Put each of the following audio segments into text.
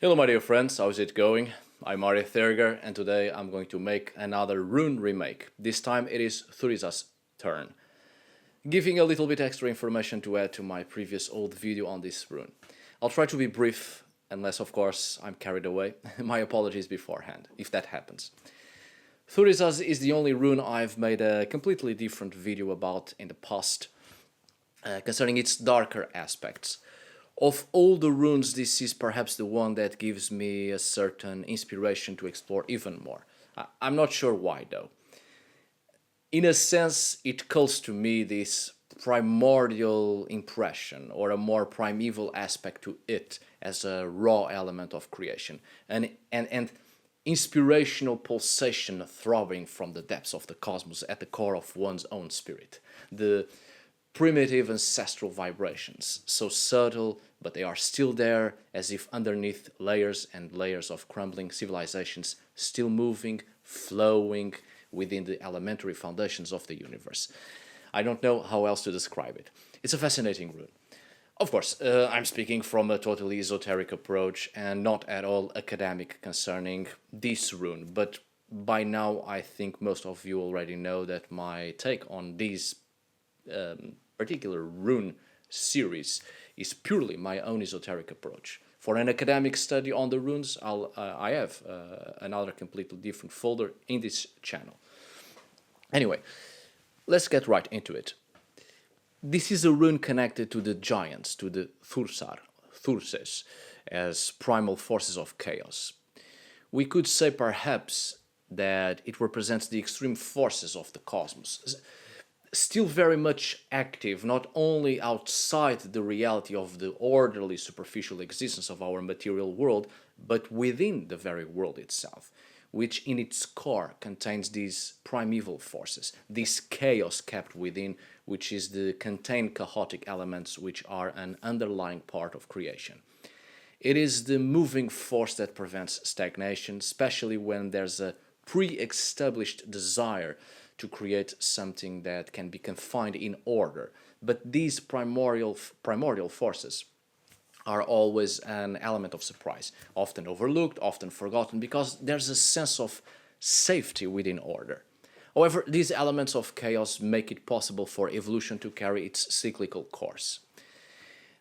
Hello my dear friends, how's it going? I'm Theriger and today I'm going to make another Rune remake. This time it is Thurisaz's turn, giving a little bit extra information to add to my previous old video on this rune. I'll try to be brief, unless of course I'm carried away. My apologies beforehand, if that happens. Thurisaz is the only rune I've made a completely different video about in the past, concerning its darker aspects. Of all the runes, this is perhaps the one that gives me a certain inspiration to explore even more. I'm not sure why though. In a sense, it calls to me this primordial impression or a more primeval aspect to it as a raw element of creation, and inspirational pulsation throbbing from the depths of the cosmos at the core of one's own spirit. The primitive ancestral vibrations, so subtle, but they are still there, as if underneath layers and layers of crumbling civilizations, still moving, flowing within the elementary foundations of the universe. I don't know how else to describe it. It's a fascinating rune. Of course, I'm speaking from a totally esoteric approach and not at all academic concerning this rune, but by now I think most of you already know that my take on these particular rune series is purely my own esoteric approach. For an academic study on the runes, I have another completely different folder in this channel. Anyway, let's get right into it. This is a rune connected to the giants, to the Thurisaz, as primal forces of chaos. We could say perhaps that it represents the extreme forces of the cosmos, still very much active, not only outside the reality of the orderly superficial existence of our material world, but within the very world itself, which in its core contains these primeval forces, this chaos kept within, which is the contained chaotic elements which are an underlying part of creation. It is the moving force that prevents stagnation, especially when there's a pre-established desire to create something that can be confined in order. But these primordial forces are always an element of surprise, often overlooked, often forgotten, because there's a sense of safety within order. However, these elements of chaos make it possible for evolution to carry its cyclical course.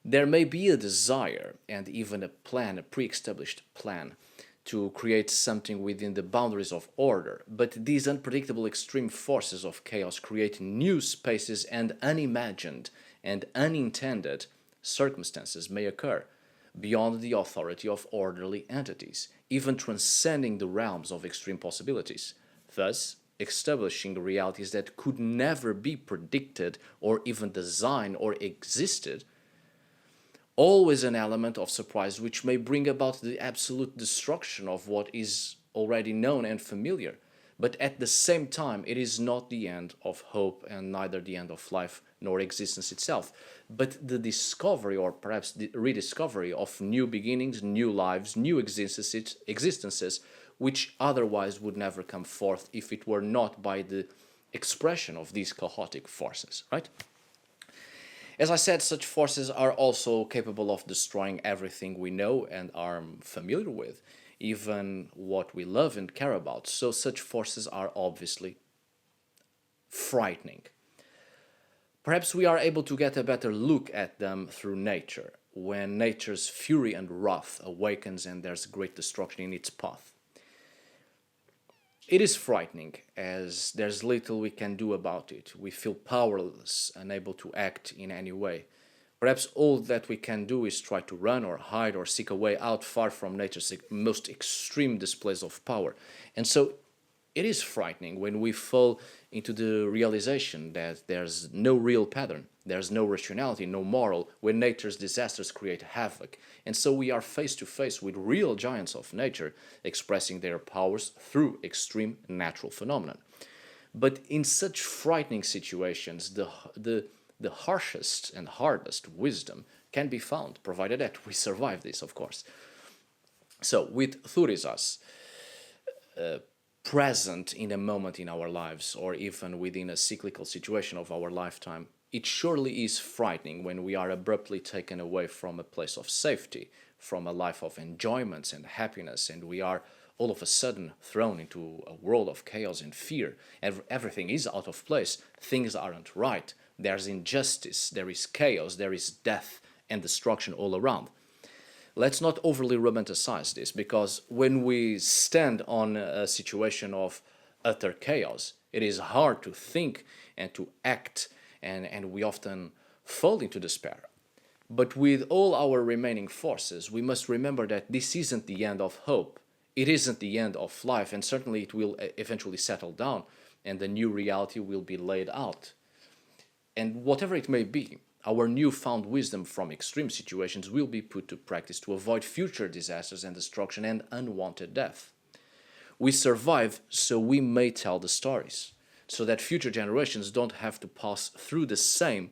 There may be a desire and even a plan, a pre-established plan, to create something within the boundaries of order, but these unpredictable extreme forces of chaos create new spaces, and unimagined and unintended circumstances may occur beyond the authority of orderly entities, even transcending the realms of extreme possibilities, thus establishing realities that could never be predicted or even designed or existed. Always an element of surprise which may bring about the absolute destruction of what is already known and familiar. But at the same time, it is not the end of hope and neither the end of life nor existence itself, but the discovery or perhaps the rediscovery of new beginnings, new lives, new existences which otherwise would never come forth if it were not by the expression of these chaotic forces, right? As I said, such forces are also capable of destroying everything we know and are familiar with, even what we love and care about. So such forces are obviously frightening. Perhaps we are able to get a better look at them through nature, when nature's fury and wrath awakens and there's great destruction in its path. It is frightening, as there's little we can do about it. We feel powerless, unable to act in any way. Perhaps all that we can do is try to run or hide or seek a way out far from nature's most extreme displays of power. And so it is frightening when we fall into the realization that there's no real pattern, there's no rationality, no moral, when nature's disasters create havoc. And so we are face to face with real giants of nature expressing their powers through extreme natural phenomena. But in such frightening situations, the harshest and hardest wisdom can be found, provided that we survive this, of course. So with Thurisaz present in a moment in our lives, or even within a cyclical situation of our lifetime, it surely is frightening when we are abruptly taken away from a place of safety, from a life of enjoyments and happiness, and we are all of a sudden thrown into a world of chaos and fear. Everything is out of place, things aren't right, there's injustice, there is chaos, there is death and destruction all around. Let's not overly romanticize this, because when we stand on a situation of utter chaos, it is hard to think and to act, and we often fall into despair. But with all our remaining forces, we must remember that this isn't the end of hope. It isn't the end of life, and certainly it will eventually settle down, and the new reality will be laid out. And whatever it may be, our newfound wisdom from extreme situations will be put to practice to avoid future disasters and destruction and unwanted death. We survive so we may tell the stories, so that future generations don't have to pass through the same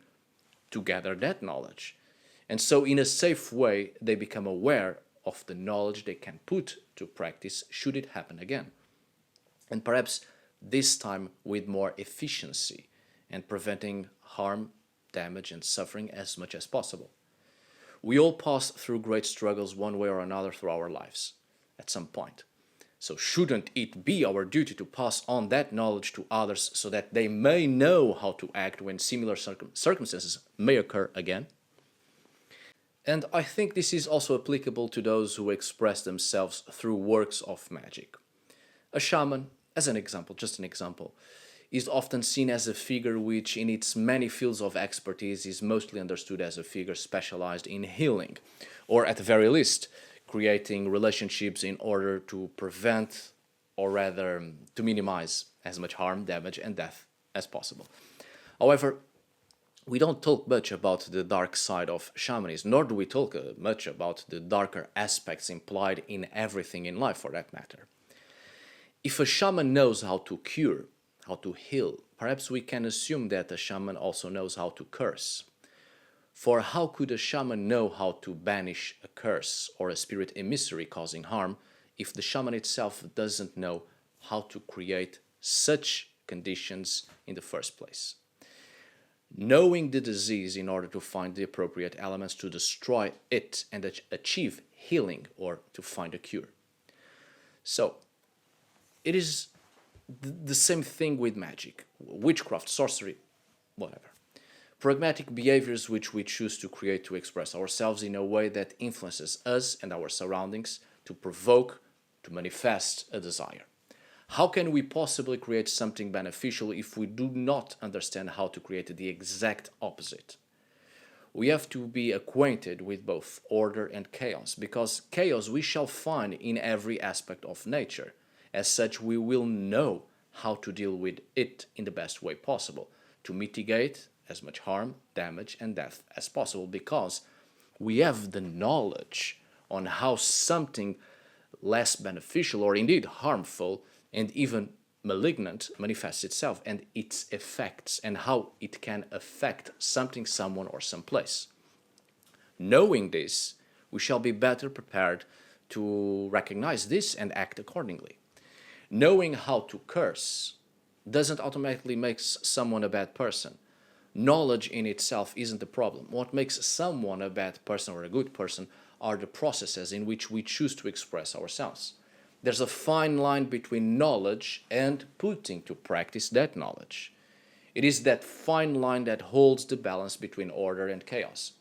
to gather that knowledge. And so in a safe way, they become aware of the knowledge they can put to practice should it happen again. And perhaps this time with more efficiency and preventing harm, damage, and suffering as much as possible. We all pass through great struggles one way or another through our lives at some point. So shouldn't it be our duty to pass on that knowledge to others so that they may know how to act when similar circumstances may occur again? And I think this is also applicable to those who express themselves through works of magic. A shaman, as an example, just an example, is often seen as a figure which, in its many fields of expertise, is mostly understood as a figure specialized in healing, or at the very least, creating relationships in order to prevent, or rather to minimize, as much harm, damage, and death as possible. However, we don't talk much about the dark side of shamanism, nor do we talk much about the darker aspects implied in everything in life, for that matter. If a shaman knows how to cure, how to heal, perhaps we can assume that a shaman also knows how to curse. For how could a shaman know how to banish a curse or a spirit emissary causing harm if the shaman itself doesn't know how to create such conditions in the first place? Knowing the disease in order to find the appropriate elements to destroy it and achieve healing, or to find a cure. So, it is the same thing with magic, witchcraft, sorcery, whatever. Pragmatic behaviors which we choose to create to express ourselves in a way that influences us and our surroundings, to provoke, to manifest a desire. How can we possibly create something beneficial if we do not understand how to create the exact opposite? We have to be acquainted with both order and chaos, because chaos we shall find in every aspect of nature. As such, we will know how to deal with it in the best way possible, to mitigate as much harm, damage, and death as possible, because we have the knowledge on how something less beneficial, or indeed harmful, and even malignant manifests itself and its effects, and how it can affect something, someone, or someplace. Knowing this, we shall be better prepared to recognize this and act accordingly. Knowing how to curse doesn't automatically make someone a bad person. Knowledge in itself isn't the problem. What makes someone a bad person or a good person are the processes in which we choose to express ourselves. There's a fine line between knowledge and putting to practice that knowledge. It is that fine line that holds the balance between order and chaos.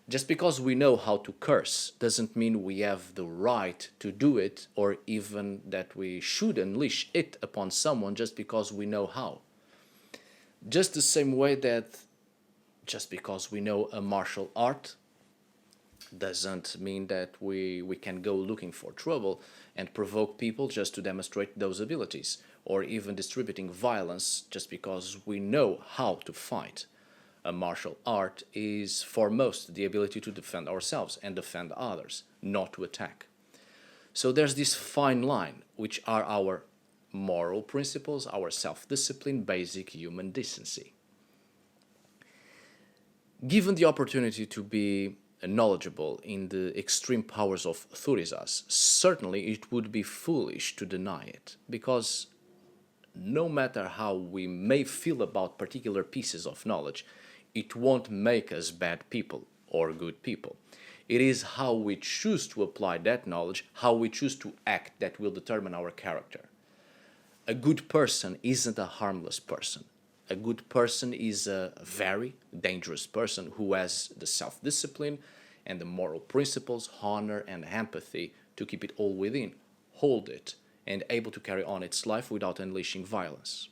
Just because we know how to curse doesn't mean we have the right to do it, or even that we should unleash it upon someone just because we know how. Just the same way that just because we know a martial art doesn't mean that we can go looking for trouble and provoke people just to demonstrate those abilities, or even distributing violence just because we know how to fight. A martial art is foremost the ability to defend ourselves and defend others, not to attack. So there's this fine line, which are our moral principles, our self-discipline, basic human decency. Given the opportunity to be knowledgeable in the extreme powers of Thurisaz, certainly it would be foolish to deny it, because no matter how we may feel about particular pieces of knowledge, It won't make us bad people or good people. It is how we choose to apply that knowledge, how we choose to act, that will determine our character. A good person isn't a harmless person. A good person is a very dangerous person who has the self-discipline and the moral principles, honor and empathy to keep it all within, hold it, and able to carry on its life without unleashing violence.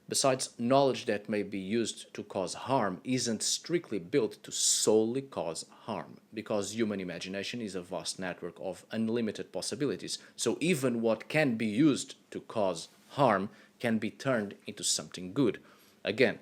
Besides, knowledge that may be used to cause harm isn't strictly built to solely cause harm, because human imagination is a vast network of unlimited possibilities. So even what can be used to cause harm can be turned into something good. Again,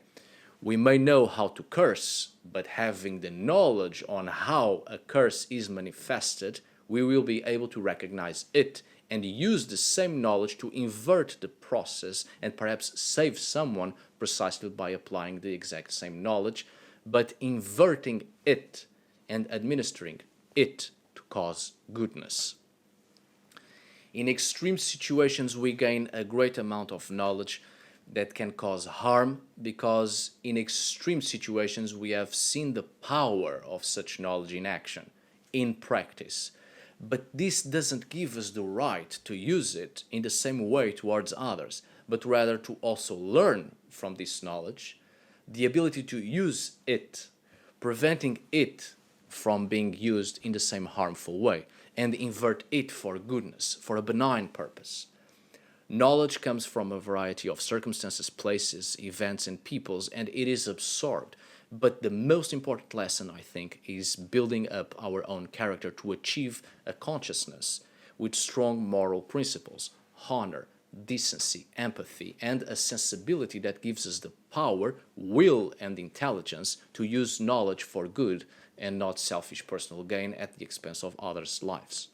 we may know how to curse, but having the knowledge on how a curse is manifested, we will be able to recognize it and use the same knowledge to invert the process and perhaps save someone precisely by applying the exact same knowledge, but inverting it and administering it to cause goodness. In extreme situations, we gain a great amount of knowledge that can cause harm, because in extreme situations we have seen the power of such knowledge in action, in practice. But this doesn't give us the right to use it in the same way towards others, but rather to also learn from this knowledge, the ability to use it, preventing it from being used in the same harmful way, and invert it for goodness, for a benign purpose. Knowledge comes from a variety of circumstances, places, events, and peoples, and it is absorbed. But the most important lesson, I think, is building up our own character to achieve a consciousness with strong moral principles, honor, decency, empathy, and a sensibility that gives us the power, will, and intelligence to use knowledge for good and not selfish personal gain at the expense of others' lives.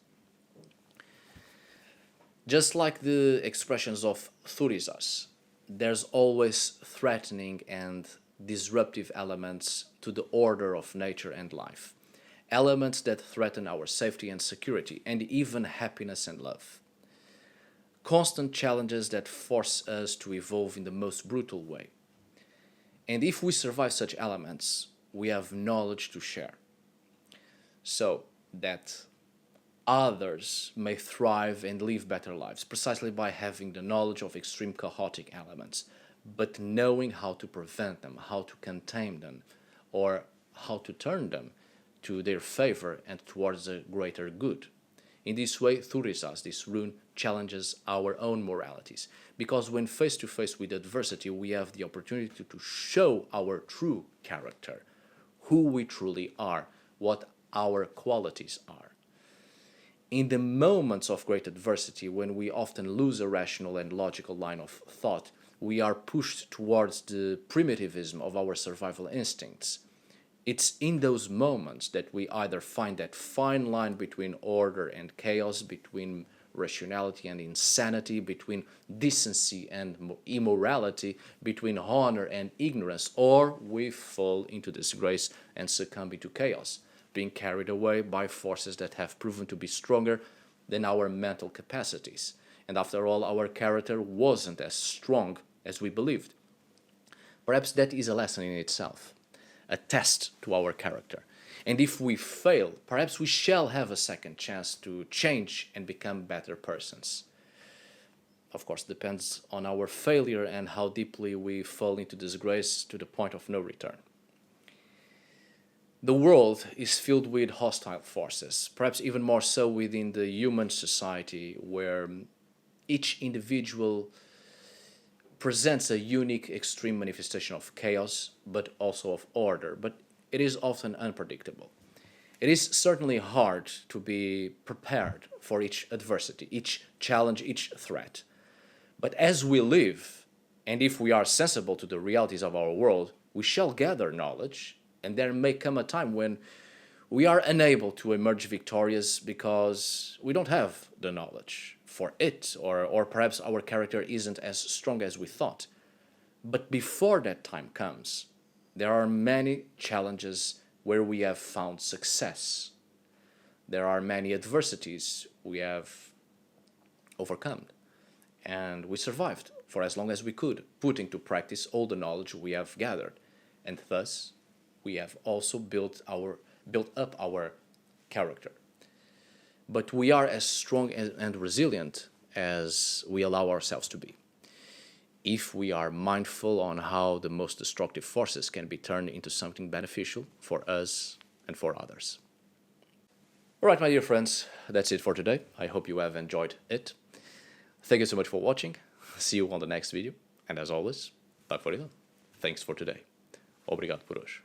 Just like the expressions of Thurisaz, there's always threatening and disruptive elements to the order of nature and life, elements that threaten our safety and security, and even happiness and love. Constant challenges that force us to evolve in the most brutal way. And if we survive such elements, we have knowledge to share, so that others may thrive and live better lives, precisely by having the knowledge of extreme chaotic elements, but knowing how to prevent them, how to contain them, or how to turn them to their favor and towards a greater good. In this way, Thurisaz, this rune, challenges our own moralities, because when face to face with adversity, we have the opportunity to show our true character, who we truly are, what our qualities are. In the moments of great adversity, when we often lose a rational and logical line of thought, we are pushed towards the primitivism of our survival instincts. It's in those moments that we either find that fine line between order and chaos, between rationality and insanity, between decency and immorality, between honor and ignorance, or we fall into disgrace and succumb into chaos, being carried away by forces that have proven to be stronger than our mental capacities. And after all, our character wasn't as strong as we believed. Perhaps that is a lesson in itself, a test to our character. And if we fail, perhaps we shall have a second chance to change and become better persons. Of course, depends on our failure and how deeply we fall into disgrace to the point of no return. The world is filled with hostile forces, perhaps even more so within the human society, where each individual presents a unique extreme manifestation of chaos, but also of order, but it is often unpredictable. It is certainly hard to be prepared for each adversity, each challenge, each threat. But as we live, and if we are sensible to the realities of our world, we shall gather knowledge, and there may come a time when we are unable to emerge victorious because we don't have the knowledge for it, or perhaps our character isn't as strong as we thought. But before that time comes, there are many challenges where we have found success. There are many adversities we have overcome, and we survived for as long as we could, put into practice all the knowledge we have gathered. and thus we have also built up our character. But we are as strong and resilient as we allow ourselves to be, if we are mindful on how the most destructive forces can be turned into something beneficial for us and for others. All right, my dear friends, that's it for today. I hope you have enjoyed it. Thank you so much for watching. See you on the next video. And as always, tá por aí. Thanks for today. Obrigado por hoje.